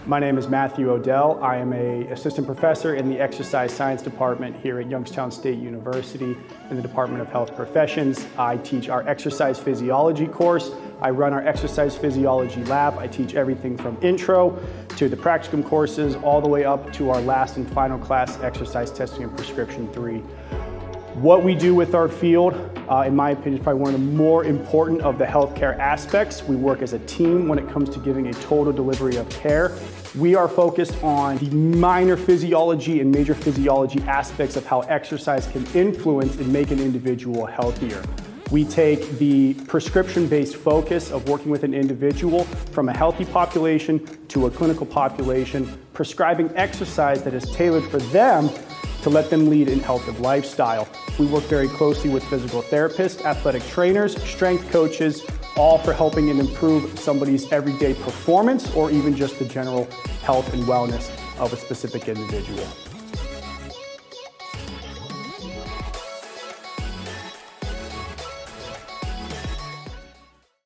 My name is Matthew Odell. I am an assistant professor in the exercise science department here at Youngstown State University in the Department of Health Professions. I teach our exercise physiology course. I run our exercise physiology lab. I teach everything from intro to the practicum courses all the way up to our last and final class, exercise testing and prescription 3. What we do with our field, in my opinion, is probably one of the more important of the healthcare aspects. We work as a team when it comes to giving a total delivery of care. We are focused on the minor physiology and major physiology aspects of how exercise can influence and make an individual healthier. We take the prescription-based focus of working with an individual from a healthy population to a clinical population, prescribing exercise that is tailored for them to let them lead an healthy lifestyle. We work very closely with physical therapists, athletic trainers, strength coaches, all for helping and improve somebody's everyday performance or even just the general health and wellness of a specific individual.